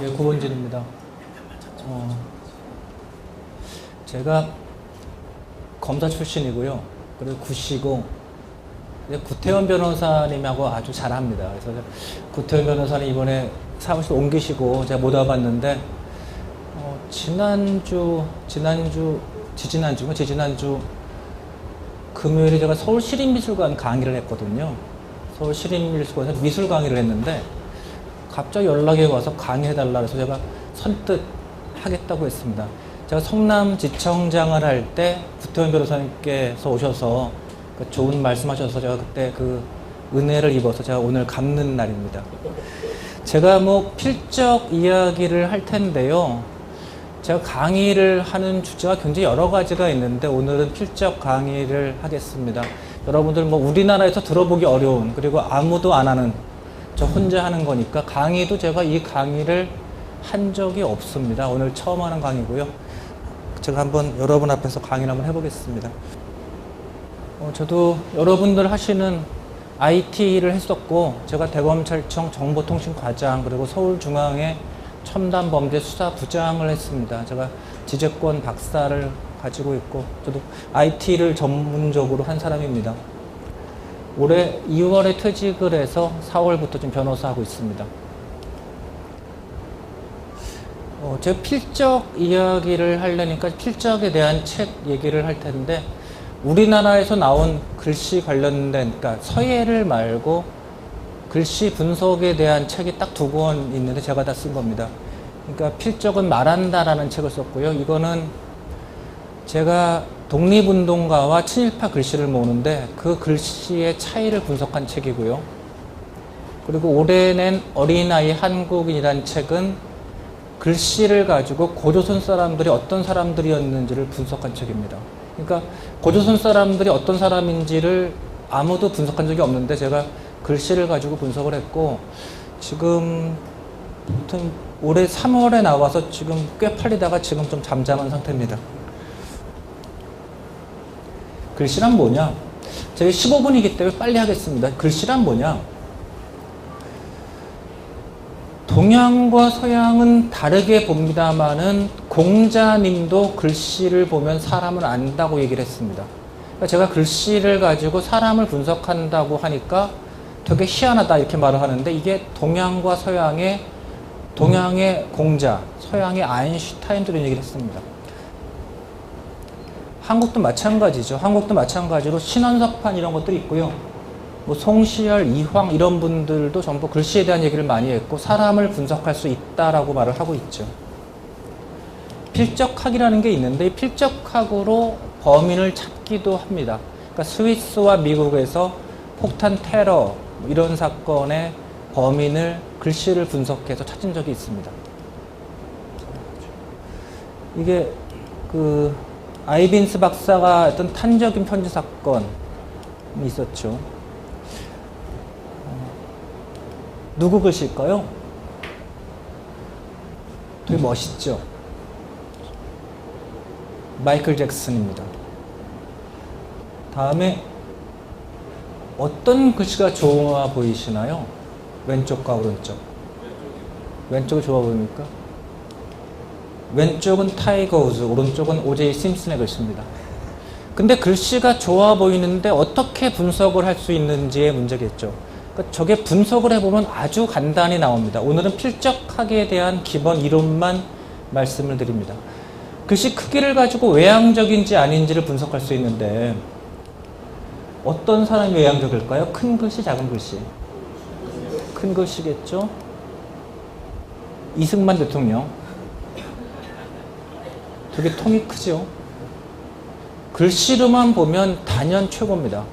네, 구본진입니다. 제가 검사 출신이고요. 그리고 구시고, 구태현 변호사님하고 아주 잘합니다. 그래서 구태현 변호사님 이번에 사무실 옮기시고 제가 못 와봤는데, 지지난주 금요일에 제가 서울시립미술관 강의를 했거든요. 서울시립미술관에서 미술 강의를 했는데, 갑자기 연락이 와서 강의해달라 해서 제가 선뜻 하겠다고 했습니다. 제가 성남지청장을 할 때 구태현 변호사님께서 오셔서 좋은 말씀하셔서 제가 그때 그 은혜를 입어서 제가 오늘 갚는 날입니다. 제가 뭐 필적 이야기를 할 텐데요. 제가 강의를 하는 주제가 굉장히 여러 가지가 있는데 오늘은 필적 강의를 하겠습니다. 여러분들 뭐 우리나라에서 들어보기 어려운, 그리고 아무도 안 하는, 저 혼자 하는 거니까 강의도 제가 이 강의를 한 적이 없습니다. 오늘 처음 하는 강의고요. 제가 한번 여러분 앞에서 강의를 한번 해보겠습니다. 저도 여러분들 하시는 IT를 했었고, 제가 대검찰청 정보통신과장, 그리고 서울중앙의 첨단범죄수사부장을 했습니다. 제가 지재권 박사를 가지고 있고, 저도 IT를 전문적으로 한 사람입니다. 올해 2월에 퇴직을 해서 4월부터 지금 변호사 하고 있습니다. 제가 필적 이야기를 하려니까 필적에 대한 책 얘기를 할 텐데, 우리나라에서 나온 글씨 관련된, 그러니까 서예를 말고 글씨 분석에 대한 책이 딱 2권 있는데 제가 다 쓴 겁니다. 그러니까 필적은 말한다라는 책을 썼고요. 이거는 제가 독립운동가와 친일파 글씨를 모으는데 그 글씨의 차이를 분석한 책이고요. 그리고 올해 낸 어린아이 한국인이라는 책은 글씨를 가지고 고조선 사람들이 어떤 사람들이었는지를 분석한 책입니다. 그러니까 고조선 사람들이 어떤 사람인지를 아무도 분석한 적이 없는데 제가 글씨를 가지고 분석을 했고, 지금 아무튼 올해 3월에 나와서 지금 꽤 팔리다가 지금 좀 잠잠한 상태입니다. 글씨란 뭐냐? 제가 15분이기 때문에 빨리 하겠습니다. 글씨란 뭐냐? 동양과 서양은 다르게 봅니다만은 공자님도 글씨를 보면 사람을 안다고 얘기를 했습니다. 그러니까 제가 글씨를 가지고 사람을 분석한다고 하니까 되게 희한하다 이렇게 말을 하는데, 이게 동양과 서양의, 동양의 공자, 서양의 아인슈타인도 이런 얘기를 했습니다. 한국도 마찬가지죠. 한국도 마찬가지로 신원석판 이런 것들이 있고요. 뭐 송시열, 이황 이런 분들도 전부 글씨에 대한 얘기를 많이 했고 사람을 분석할 수 있다라고 말을 하고 있죠. 필적학이라는 게 있는데 이 필적학으로 범인을 찾기도 합니다. 그러니까 스위스와 미국에서 폭탄 테러 이런 사건의 범인을 글씨를 분석해서 찾은 적이 있습니다. 이게 그 아이빈스 박사가 했던 탄저균 편지 사건이 있었죠. 누구 글씨일까요? 되게 멋있죠? 마이클 잭슨입니다. 다음에 어떤 글씨가 좋아 보이시나요? 왼쪽과 오른쪽. 왼쪽이 좋아 보입니까? 왼쪽은 타이거 우즈, 오른쪽은 오제이 심슨의 글씨입니다. 근데 글씨가 좋아 보이는데 어떻게 분석을 할 수 있는지의 문제겠죠. 그러니까 저게 분석을 해보면 아주 간단히 나옵니다. 오늘은 필적학에 대한 기본 이론만 말씀을 드립니다. 글씨 크기를 가지고 외향적인지 아닌지를 분석할 수 있는데 어떤 사람이 외향적일까요? 큰 글씨, 작은 글씨? 큰 글씨겠죠? 이승만 대통령. 되게 통이 크죠? 글씨로만 보면 단연 최고입니다.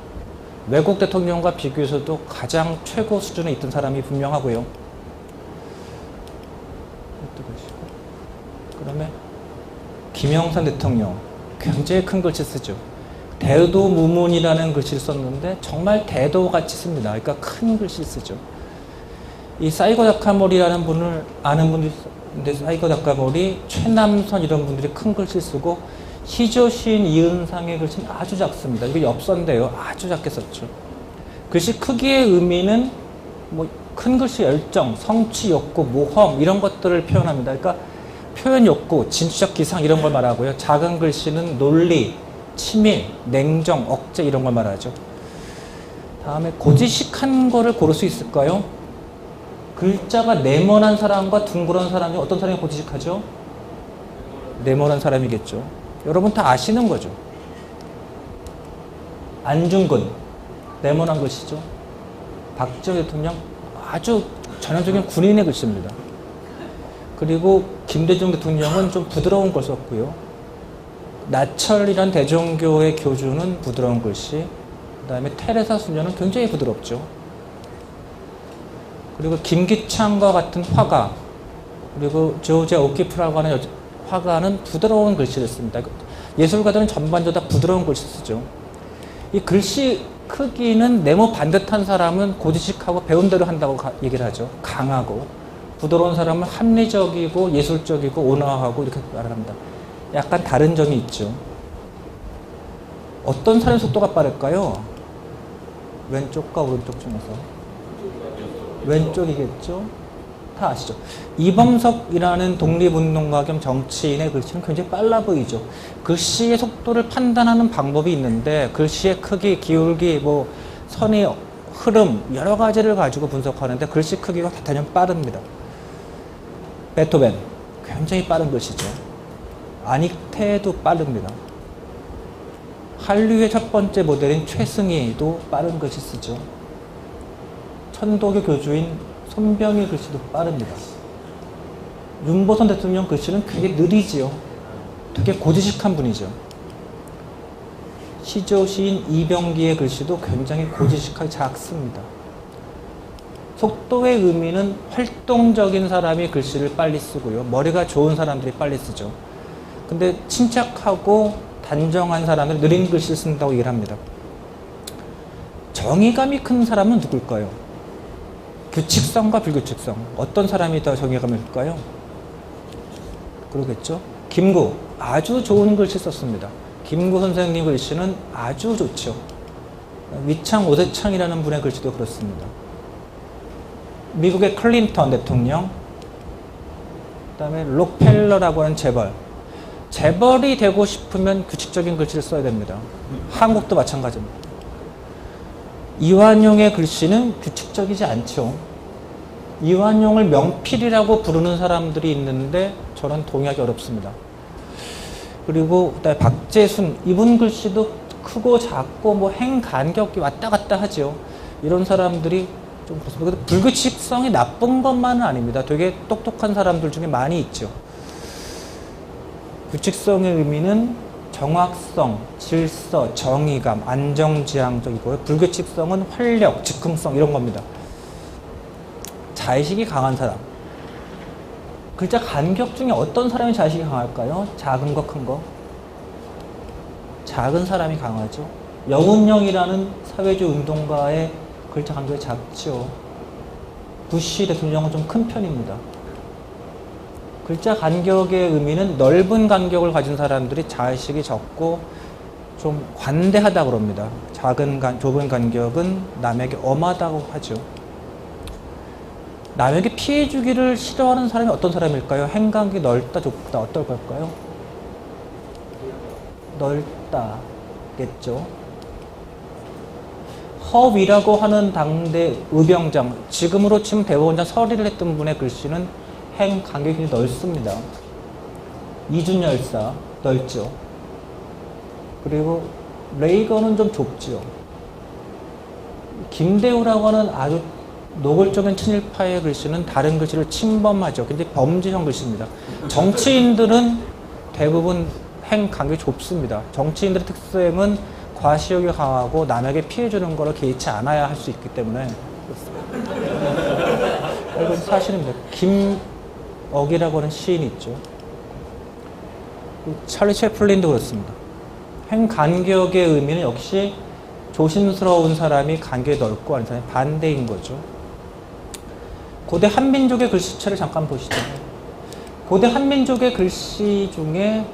외국 대통령과 비교해서도 가장 최고 수준에 있던 사람이 분명하고요. 그다음에 김영삼 대통령 굉장히 큰 글씨 쓰죠. 대도무문이라는 글씨를 썼는데 정말 대도같이 씁니다. 그러니까 큰 글씨 쓰죠. 이 사이고 다카모리라는 분을 아는 분들이 있는데 사이고 다카모리, 최남선 이런 분들이 큰 글씨 쓰고 희조신 이은상의 글씨는 아주 작습니다. 이거 엽서인데요. 아주 작게 썼죠. 글씨 크기의 의미는 뭐 큰 글씨 열정, 성취 욕구, 모험 이런 것들을 표현합니다. 그러니까 표현 욕구, 진취적 기상 이런 걸 말하고요. 작은 글씨는 논리, 치밀, 냉정, 억제 이런 걸 말하죠. 다음에 고지식한 거를 고를 수 있을까요? 글자가 네모난 사람과 둥그런 사람 중 어떤 사람이 고지식하죠? 네모난 사람이겠죠. 여러분 다 아시는 거죠. 안중근, 네모난 글씨죠. 박정희 대통령 아주 전형적인 군인의 글씨입니다. 그리고 김대중 대통령은 좀 부드러운 걸 썼고요. 나철이란 대종교의 교주는 부드러운 글씨, 그 다음에 테레사 수녀는 굉장히 부드럽죠. 그리고 김기창과 같은 화가, 그리고 조제 오키프라고 하는 화가는 부드러운 글씨를 씁니다. 예술가들은 전반적으로 다 부드러운 글씨 쓰죠. 이 글씨 크기는 네모 반듯한 사람은 고지식하고 배운 대로 한다고 얘기를 하죠. 강하고. 부드러운 사람은 합리적이고 예술적이고 온화하고 이렇게 말합니다. 약간 다른 점이 있죠. 어떤 사람의 속도가 빠를까요? 왼쪽과 오른쪽 중에서. 왼쪽이겠죠? 다 아시죠? 이범석이라는 독립운동가 겸 정치인의 글씨는 굉장히 빨라 보이죠. 글씨의 속도를 판단하는 방법이 있는데 글씨의 크기, 기울기, 뭐 선의 흐름 여러 가지를 가지고 분석하는데 글씨 크기가 대단히 빠릅니다. 베토벤 굉장히 빠른 글씨죠. 아닉테도 빠릅니다. 한류의 첫 번째 모델인 최승희도 빠른 글씨 쓰죠. 천도교 교주인 손병희 글씨도 빠릅니다. 윤보선 대통령 글씨는 굉장히 느리지요. 되게 고지식한 분이죠. 시조시인 이병기의 글씨도 굉장히 고지식하게 작습니다. 속도의 의미는 활동적인 사람이 글씨를 빨리 쓰고요. 머리가 좋은 사람들이 빨리 쓰죠. 근데 침착하고 단정한 사람은 느린 글씨를 쓴다고 얘기를 합니다. 정의감이 큰 사람은 누굴까요? 규칙성과 불규칙성. 어떤 사람이 더 정의감이 클까요? 그러겠죠? 김구. 아주 좋은 글씨 썼습니다. 김구 선생님 글씨는 아주 좋죠. 위창 오대창이라는 분의 글씨도 그렇습니다. 미국의 클린턴 대통령, 그 다음에 록펠러라고 하는 재벌. 재벌이 되고 싶으면 규칙적인 글씨를 써야 됩니다. 한국도 마찬가지입니다. 이완용의 글씨는 규칙적이지 않죠. 이완용을 명필이라고 부르는 사람들이 있는데 저는 동의하기 어렵습니다. 그리고 그다음에 박재순, 이분 글씨도 크고 작고 뭐 행간격이 왔다 갔다 하죠. 이런 사람들이 좀 그렇습니다. 불규칙성이 나쁜 것만은 아닙니다. 되게 똑똑한 사람들 중에 많이 있죠. 규칙성의 의미는 정확성, 질서, 정의감, 안정지향적이고요. 불규칙성은 활력, 즉흥성 이런 겁니다. 자의식이 강한 사람. 글자 간격 중에 어떤 사람이 자의식이 강할까요? 작은 거, 큰 거? 작은 사람이 강하죠. 영운영이라는 사회주의 운동가의 글자 간격이 작죠. 부시 대통령은 좀 큰 편입니다. 글자 간격의 의미는 넓은 간격을 가진 사람들이 자의식이 적고 좀 관대하다고 그럽니다. 좁은 간격은 남에게 엄하다고 하죠. 남에게 피해 주기를 싫어하는 사람이 어떤 사람일까요? 행간격이 넓다, 좁다, 어떨 걸까요? 넓다겠죠. 허위라고 하는 당대 의병장, 지금으로 치면 대법원장 서리를 했던 분의 글씨는 행 간격이 넓습니다. 이준 열사 넓죠. 그리고 레이건은 좀 좁죠. 김대우라고 하는 아주 노골적인 친일파의 글씨는 다른 글씨를 침범하죠. 굉장히 범죄형 글씨입니다. 정치인들은 대부분 행 간격이 좁습니다. 정치인들의 특성은 과시욕이 강하고 남에게 피해주는 것을 개의치 않아야 할 수 있기 때문에 이건 사실입니다. 김억이라고 하는 시인이 있죠. 찰리 채플린도 그렇습니다. 행 간격의 의미는 역시 조심스러운 사람이 간격이 넓고 하는 사람이 반대인 거죠. 고대 한민족의 글씨체를 잠깐 보시죠. 고대 한민족의 글씨 중에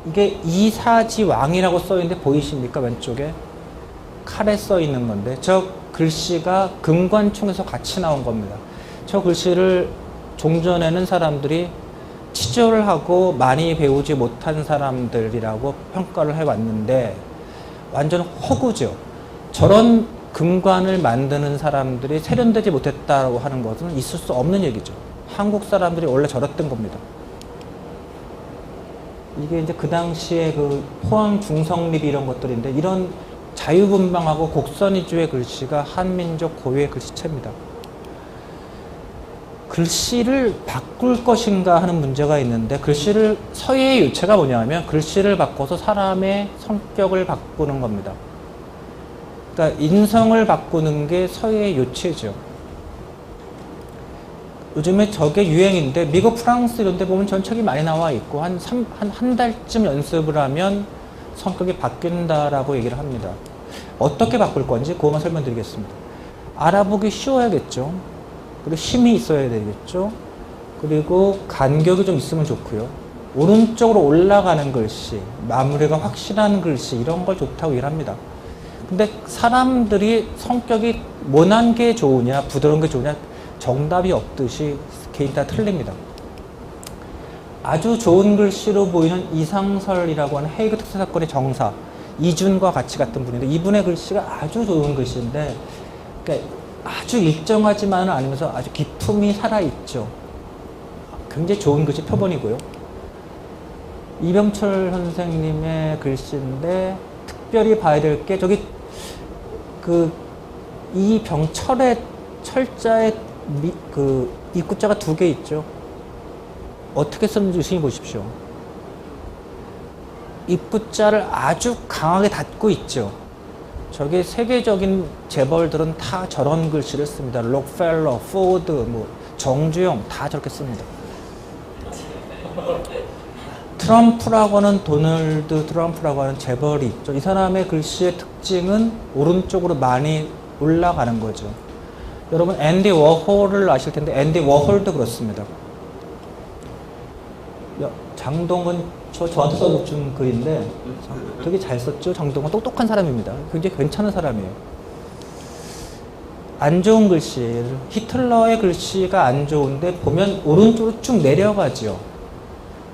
이게 이사지왕이라고 써있는데 보이십니까? 왼쪽에 칼에 써있는 건데 글씨가 금관총에서 같이 나온 겁니다. 저 글씨를 종전에는 사람들이 치졸을 하고 많이 배우지 못한 사람들이라고 평가를 해왔는데 완전 허구죠. 저런 금관을 만드는 사람들이 세련되지 못했다고 하는 것은 있을 수 없는 얘기죠. 한국 사람들이 원래 저랬던 겁니다. 이게 이제 그 당시에 그 포항 중성립 이런 것들인데 이런 자유분방하고 곡선위주의 글씨가 한민족 고유의 글씨체입니다. 글씨를 바꿀 것인가 하는 문제가 있는데 서예의 유체가 뭐냐면 글씨를 바꿔서 사람의 성격을 바꾸는 겁니다. 그러니까 인성을 바꾸는 게 서예의 유체죠. 요즘에 저게 유행인데 미국, 프랑스 이런 데 보면 전 책이 많이 나와 있고 한 달쯤 연습을 하면 성격이 바뀐다라고 얘기를 합니다. 어떻게 바꿀 건지 그것만 설명드리겠습니다. 알아보기 쉬워야겠죠. 그리고 힘이 있어야 되겠죠. 그리고 간격이 좀 있으면 좋고요. 오른쪽으로 올라가는 글씨, 마무리가 확실한 글씨 이런 걸 좋다고 얘기를 합니다. 근데 사람들이 성격이 모난 게 좋으냐 부드러운 게 좋으냐 정답이 없듯이 개인 다 틀립니다. 아주 좋은 글씨로 보이는 이상설이라고 하는 헤이그 특수 사건의 정사 이준과 같이 같은 분인데 이분의 글씨가 아주 좋은 글씨인데 그러니까 아주 일정하지만은 않으면서 아주 기품이 살아있죠. 굉장히 좋은 글씨 표본이고요. 이병철 선생님의 글씨인데 특별히 봐야 될 게 저기 이병철의 철자에 입구자가 2개 있죠. 어떻게 썼는지 유심히 보십시오. 입구자를 아주 강하게 닫고 있죠. 저게 세계적인 재벌들은 다 저런 글씨를 씁니다. 록펠러, 포드, 정주영 다 저렇게 씁니다. 트럼프라고 하는 도널드 트럼프라고 하는 재벌이 있죠. 이 사람의 글씨의 특징은 오른쪽으로 많이 올라가는 거죠. 여러분 앤디 워홀을 아실 텐데 앤디 워홀도 그렇습니다. 장동건 저한테 써준 글인데 되게 잘 썼죠. 장동건 똑똑한 사람입니다. 굉장히 괜찮은 사람이에요. 안 좋은 글씨, 히틀러의 글씨가 안 좋은데 보면 오른쪽으로 쭉 내려가죠.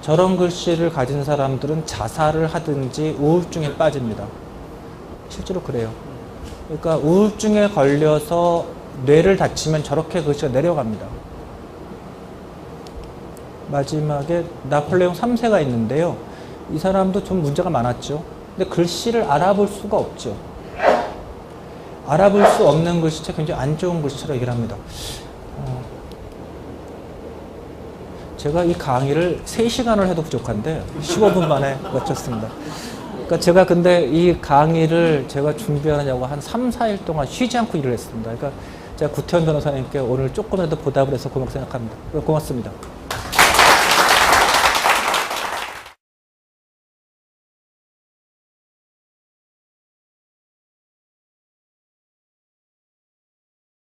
저런 글씨를 가진 사람들은 자살을 하든지 우울증에 빠집니다. 실제로 그래요. 그러니까 우울증에 걸려서 뇌를 다치면 저렇게 글씨가 내려갑니다. 마지막에 나폴레옹 3세가 있는데요. 이 사람도 좀 문제가 많았죠. 근데 글씨를 알아볼 수가 없죠. 알아볼 수 없는 글씨체 굉장히 안 좋은 글씨라고 얘기를 합니다. 제가 이 강의를 3시간을 해도 부족한데 15분 만에 마쳤습니다. 그러니까 제가 근데 이 강의를 제가 준비하느냐고 한 3, 4일 동안 쉬지 않고 일을 했습니다. 그러니까 제가 구태현 변호사님께 오늘 조금이라도 보답을 해서 고맙게 생각합니다. 고맙습니다.